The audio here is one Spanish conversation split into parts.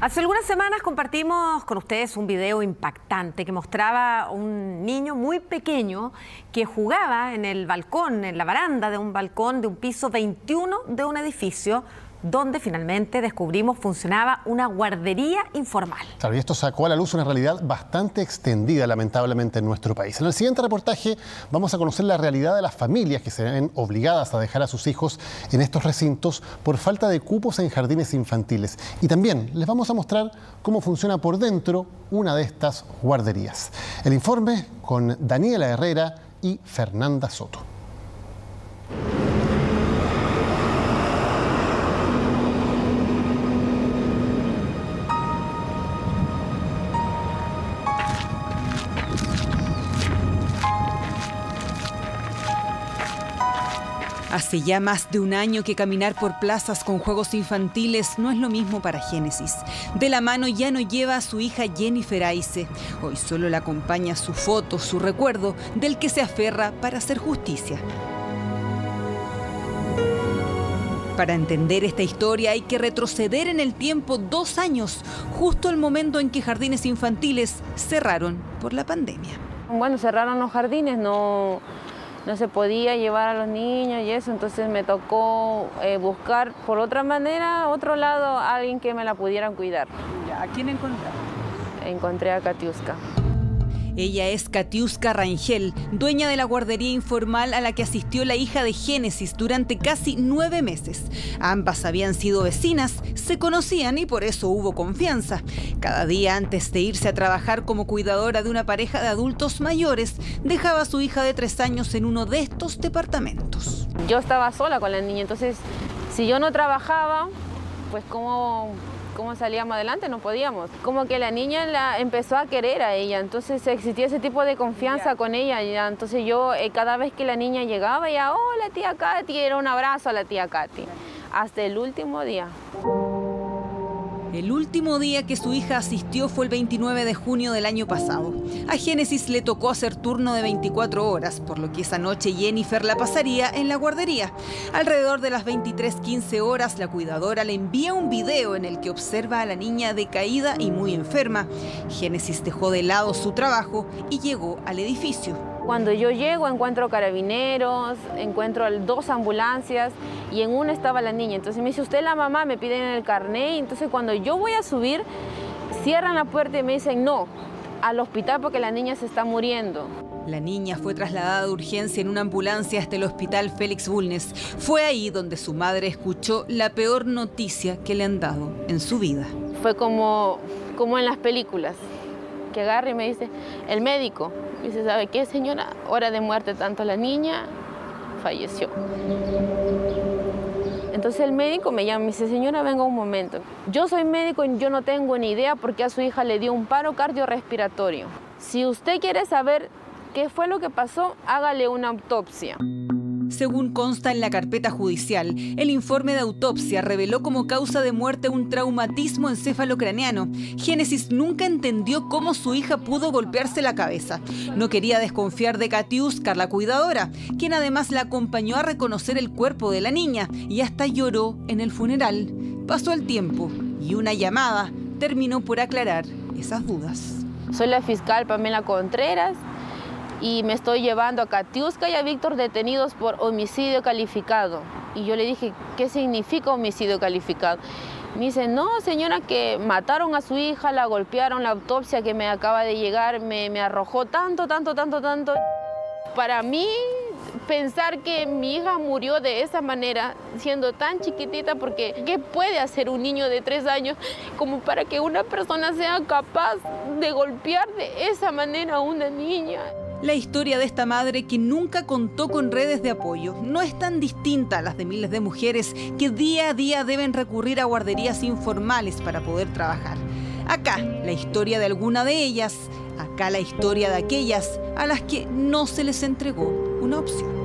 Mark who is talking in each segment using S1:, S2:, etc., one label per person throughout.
S1: Hace algunas semanas compartimos con ustedes un video impactante que mostraba a un niño muy pequeño que jugaba en el balcón, en la baranda de un balcón de un piso 21 de un edificio donde finalmente descubrimos funcionaba una guardería informal. Claro, y esto sacó a la luz una realidad bastante extendida, lamentablemente, en nuestro país. En el siguiente reportaje vamos a conocer la realidad de las familias que se ven obligadas a dejar a sus hijos en estos recintos por falta de cupos en jardines infantiles. Y también les vamos a mostrar cómo funciona por dentro una de estas guarderías. El informe con Daniela Herrera y Fernanda Soto.
S2: Hace ya más de un año que caminar por plazas con juegos infantiles no es lo mismo para Génesis. De la mano ya no lleva a su hija Jennifer Aice. Hoy solo la acompaña su foto, su recuerdo, del que se aferra para hacer justicia. Para entender esta historia hay que retroceder en el tiempo 2 años, justo el momento en que jardines infantiles cerraron por la pandemia.
S3: Bueno, cerraron los jardines, no se podía llevar a los niños y eso, entonces me tocó buscar por otra manera, otro lado, a alguien que me la pudieran cuidar.
S2: ¿A quién encontraste?
S3: Encontré a Katiuska.
S2: Ella es Katiuska Rangel, dueña de la guardería informal a la que asistió la hija de Génesis durante casi 9 meses. Ambas habían sido vecinas, se conocían y por eso hubo confianza. Cada día antes de irse a trabajar como cuidadora de una pareja de adultos mayores, dejaba a su hija de 3 años en uno de estos departamentos.
S3: Yo estaba sola con la niña, entonces si yo no trabajaba, pues ¿cómo salíamos adelante? No podíamos. Como que la niña la empezó a querer a ella, entonces existía ese tipo de confianza con ella. Ya. Entonces yo cada vez que la niña llegaba, ya, hola tía Katy, era un abrazo a la tía Katy, hasta el último día.
S2: El último día que su hija asistió fue el 29 de junio del año pasado. A Génesis le tocó hacer turno de 24 horas, por lo que esa noche Jennifer la pasaría en la guardería. Alrededor de las 23:15 horas, la cuidadora le envía un video en el que observa a la niña decaída y muy enferma. Génesis dejó de lado su trabajo y llegó al edificio.
S3: Cuando yo llego encuentro carabineros, encuentro 2 ambulancias y en una estaba la niña. Entonces me dice, ¿usted es la mamá? Me piden el carnet. Entonces cuando yo voy a subir, cierran la puerta y me dicen, no, al hospital porque la niña se está muriendo.
S2: La niña fue trasladada de urgencia en una ambulancia hasta el hospital Félix Bulnes. Fue ahí donde su madre escuchó la peor noticia que le han dado en su vida.
S3: Fue como en las películas, que agarra y me dice, el médico. Me dice, ¿sabe qué, señora? Hora de muerte, tanto la niña falleció. Entonces el médico me llama y me dice, señora, venga un momento. Yo soy médico y yo no tengo ni idea por qué a su hija le dio un paro cardiorrespiratorio. Si usted quiere saber qué fue lo que pasó, hágale una autopsia.
S2: Según consta en la carpeta judicial, el informe de autopsia reveló como causa de muerte un traumatismo encefalocraneano. Génesis nunca entendió cómo su hija pudo golpearse la cabeza. No quería desconfiar de Katiuska, la cuidadora, quien además la acompañó a reconocer el cuerpo de la niña y hasta lloró en el funeral. Pasó el tiempo y una llamada terminó por aclarar esas dudas.
S3: Soy la fiscal Pamela Contreras y me estoy llevando a Katiuska y a Víctor detenidos por homicidio calificado. Y yo le dije, ¿qué significa homicidio calificado? Me dice, no, señora, que mataron a su hija, la golpearon, la autopsia que me acaba de llegar me arrojó tanto. Para mí, pensar que mi hija murió de esa manera, siendo tan chiquitita, porque ¿qué puede hacer un niño de 3 años como para que una persona sea capaz de golpear de esa manera a una niña?
S2: La historia de esta madre que nunca contó con redes de apoyo no es tan distinta a las de miles de mujeres que día a día deben recurrir a guarderías informales para poder trabajar. Acá la historia de alguna de ellas, acá la historia de aquellas a las que no se les entregó una opción.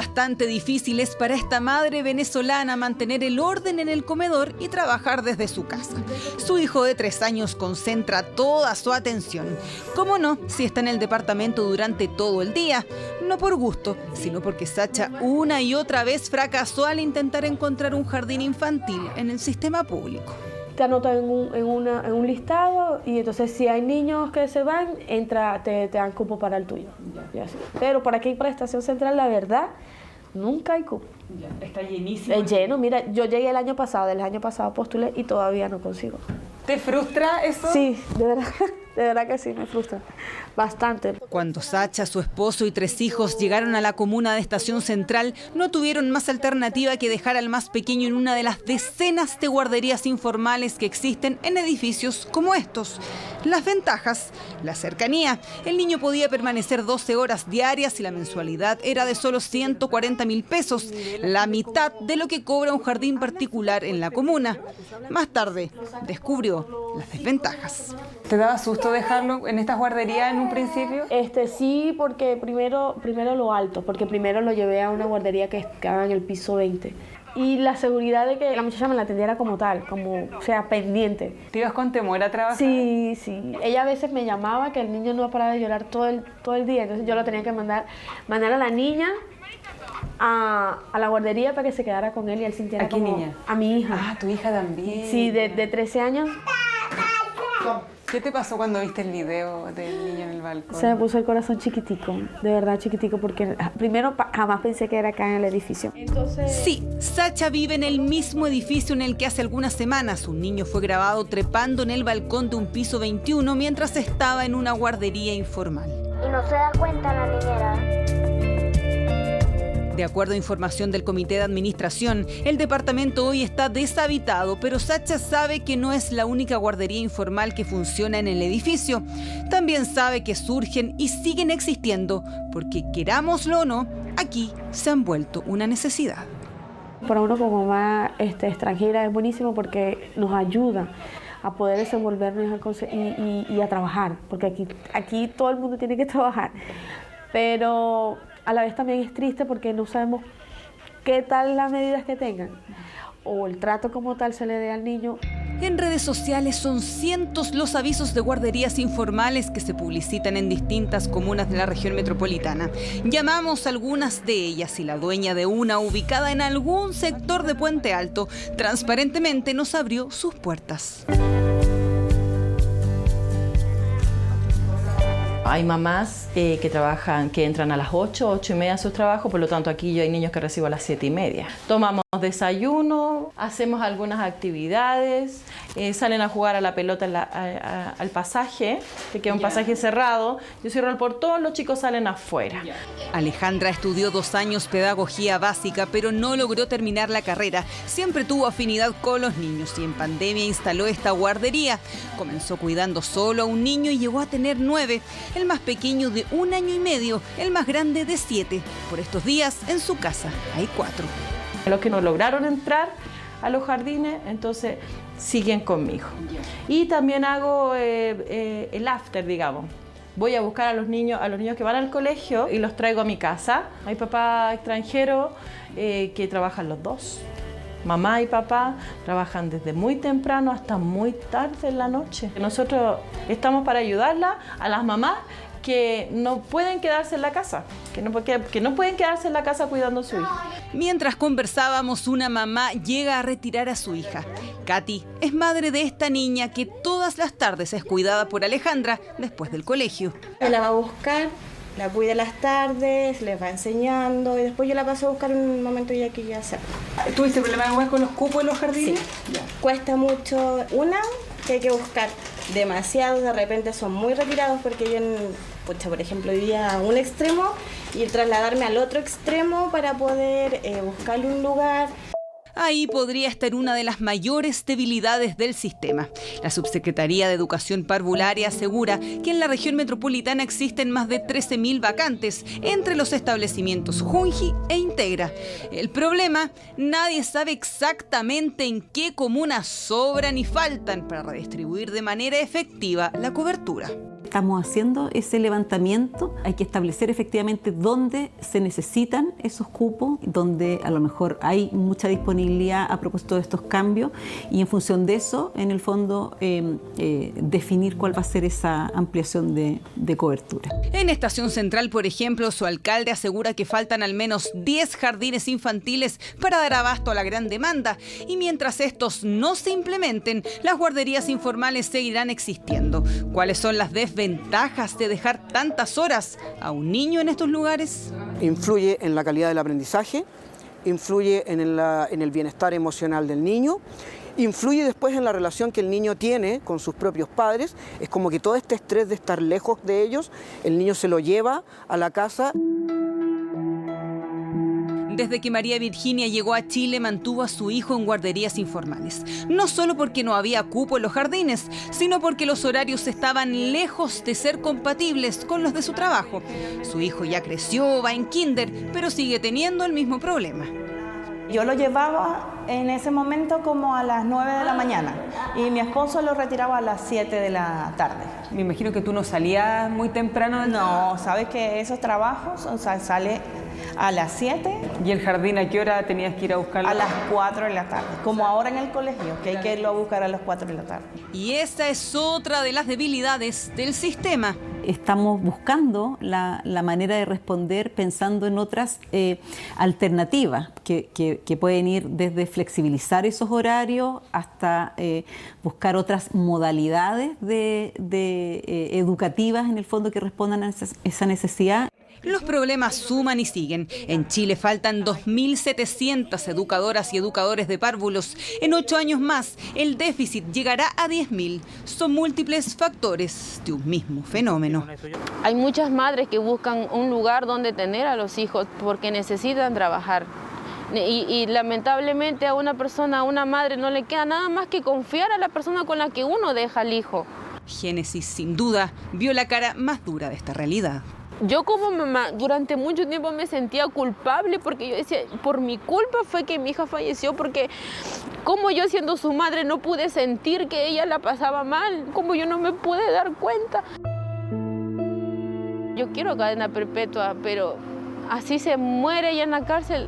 S2: Bastante difícil es para esta madre venezolana mantener el orden en el comedor y trabajar desde su casa. Su hijo de 3 años concentra toda su atención. ¿Cómo no? Si está en el departamento durante todo el día. No por gusto, sino porque Sacha una y otra vez fracasó al intentar encontrar un jardín infantil en el sistema público.
S4: Te anotan en un listado y entonces si hay niños que se van, te dan cupo para el tuyo. Ya. Pero por aquí, para Estación Central, la verdad, nunca hay cupo.
S2: Ya. Está llenísimo.
S4: Es lleno. Mira, yo llegué del año pasado postulé y todavía no consigo.
S2: ¿Te frustra eso?
S4: Sí, de verdad que sí, me frustra bastante.
S2: Cuando Sacha, su esposo y 3 hijos llegaron a la comuna de Estación Central, no tuvieron más alternativa que dejar al más pequeño en una de las decenas de guarderías informales que existen en edificios como estos. Las ventajas, la cercanía. El niño podía permanecer 12 horas diarias y la mensualidad era de solo 140.000 pesos, la mitad de lo que cobra un jardín particular en la comuna. Más tarde, descubrió las desventajas.
S5: ¿Te daba susto dejarlo en estas guarderías en un principio?
S4: Sí, porque primero lo alto, porque primero lo llevé a una guardería que estaba en el piso 20. Y la seguridad de que la muchacha me la atendiera como tal, pendiente.
S5: ¿Te ibas con temor a trabajar?
S4: Sí. Ella a veces me llamaba que el niño no paraba de llorar todo el día, entonces yo lo tenía que mandar a la niña a la guardería para que se quedara con él y él sintiera
S5: como... ¿A qué niña?
S4: A mi hija.
S5: Ah, tu hija también.
S4: Sí, de 13 años.
S5: ¿Qué te pasó cuando viste el video del niño en el balcón?
S4: Se me puso el corazón chiquitico, de verdad chiquitico, porque primero jamás pensé que era acá en el edificio.
S2: Sí, Sacha vive en el mismo edificio en el que hace algunas semanas un niño fue grabado trepando en el balcón de un piso 21 mientras estaba en una guardería informal.
S6: Y no se da cuenta la niñera.
S2: De acuerdo a información del Comité de Administración, el departamento hoy está deshabitado, pero Sacha sabe que no es la única guardería informal que funciona en el edificio. También sabe que surgen y siguen existiendo, porque querámoslo o no, aquí se han vuelto una necesidad.
S4: Para uno como mamá extranjera es buenísimo porque nos ayuda a poder desenvolvernos y a trabajar, porque aquí todo el mundo tiene que trabajar, pero a la vez también es triste porque no sabemos qué tal las medidas que tengan o el trato como tal se le dé al niño.
S2: En redes sociales son cientos los avisos de guarderías informales que se publicitan en distintas comunas de la región metropolitana. Llamamos a algunas de ellas y la dueña de una ubicada en algún sector de Puente Alto transparentemente nos abrió sus puertas.
S7: Hay mamás que entran a las 8:30 a sus trabajos, por lo tanto aquí yo hay niños que recibo a las 7:30. Tomamos desayuno, hacemos algunas actividades, salen a jugar a la pelota al pasaje, que queda un pasaje cerrado, yo cierro el portón, los chicos salen afuera.
S2: Alejandra estudió 2 años pedagogía básica, pero no logró terminar la carrera. Siempre tuvo afinidad con los niños y en pandemia instaló esta guardería. Comenzó cuidando solo a un niño y llegó a tener 9. El más pequeño de 1 año y medio, el más grande de 7. Por estos días, en su casa hay 4.
S7: Los que no lograron entrar a los jardines, entonces siguen conmigo. Y también hago el after, digamos. Voy a buscar a los niños que van al colegio y los traigo a mi casa. Hay papás extranjeros que trabajan los dos. Mamá y papá trabajan desde muy temprano hasta muy tarde en la noche. Nosotros estamos para ayudarla a las mamás que no pueden quedarse en la casa, que no pueden quedarse en la casa cuidando a su hija.
S2: Mientras conversábamos, una mamá llega a retirar a su hija. Katy es madre de esta niña que todas las tardes es cuidada por Alejandra después del colegio.
S8: La va a buscar, la cuida las tardes, les va enseñando y después yo la paso a buscar en un momento ya que ya se...
S5: ¿Tuviste problemas con los cupos en los jardines?
S8: Sí. Cuesta mucho. Que hay que buscar demasiados, de repente son muy retirados porque yo, por ejemplo, vivía a un extremo y trasladarme al otro extremo para poder buscarle un lugar.
S2: Ahí podría estar una de las mayores debilidades del sistema. La Subsecretaría de Educación Parvularia asegura que en la región metropolitana existen más de 13.000 vacantes entre los establecimientos Junji e Integra. El problema, nadie sabe exactamente en qué comunas sobran y faltan para redistribuir de manera efectiva la cobertura.
S9: estamos haciendo ese levantamiento. Hay que establecer efectivamente dónde se necesitan esos cupos, donde a lo mejor hay mucha disponibilidad a propósito de estos cambios, y en función de eso, en el fondo, definir cuál va a ser esa ampliación de cobertura.
S2: En Estación Central, por ejemplo, su alcalde asegura que faltan al menos 10 jardines infantiles para dar abasto a la gran demanda, y mientras estos no se implementen, las guarderías informales seguirán existiendo. ¿Cuáles son las desventajas de dejar tantas horas a un niño en estos lugares?
S10: Influye en la calidad del aprendizaje, influye en el bienestar emocional del niño, influye después en la relación que el niño tiene con sus propios padres. Es como que todo este estrés de estar lejos de ellos, el niño se lo lleva a la casa.
S2: Desde que María Virginia llegó a Chile, mantuvo a su hijo en guarderías informales. No solo porque no había cupo en los jardines, sino porque los horarios estaban lejos de ser compatibles con los de su trabajo. Su hijo ya creció, va en kinder, pero sigue teniendo el mismo problema.
S11: Yo lo llevaba en ese momento como a las 9 de la mañana y mi esposo lo retiraba a las 7 de la tarde.
S5: Me imagino que tú no salías muy temprano.
S11: No, sabes que esos trabajos, o sea, sale a las 7.
S5: ¿Y el jardín a qué hora tenías que ir a buscarlo?
S11: A las 4 de la tarde, como ahora en el colegio, que hay que irlo a buscar a las 4 de la tarde.
S2: Y esa es otra de las debilidades del sistema.
S9: Estamos buscando la manera de responder pensando en otras alternativas que pueden ir desde flexibilizar esos horarios hasta buscar otras modalidades educativas en el fondo que respondan a esa necesidad.
S2: Los problemas suman y siguen. En Chile faltan 2.700 educadoras y educadores de párvulos. En 8 años más, el déficit llegará a 10.000. Son múltiples factores de un mismo fenómeno.
S3: Hay muchas madres que buscan un lugar donde tener a los hijos porque necesitan trabajar. Y lamentablemente a una persona, a una madre, no le queda nada más que confiar a la persona con la que uno deja al hijo.
S2: Génesis, sin duda, vio la cara más dura de esta realidad.
S3: Yo como mamá durante mucho tiempo me sentía culpable porque yo decía, por mi culpa fue que mi hija falleció, porque como yo siendo su madre no pude sentir que ella la pasaba mal, como yo no me pude dar cuenta. Yo quiero cadena perpetua, pero así se muere ella en la cárcel,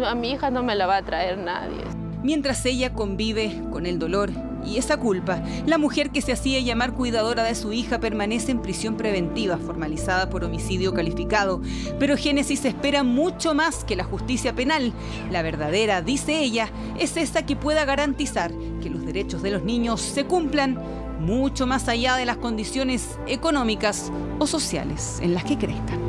S3: a mi hija no me la va a traer nadie.
S2: Mientras ella convive con el dolor y esa culpa, la mujer que se hacía llamar cuidadora de su hija permanece en prisión preventiva, formalizada por homicidio calificado. Pero Génesis espera mucho más que la justicia penal. La verdadera, dice ella, es esa que pueda garantizar que los derechos de los niños se cumplan mucho más allá de las condiciones económicas o sociales en las que crezcan.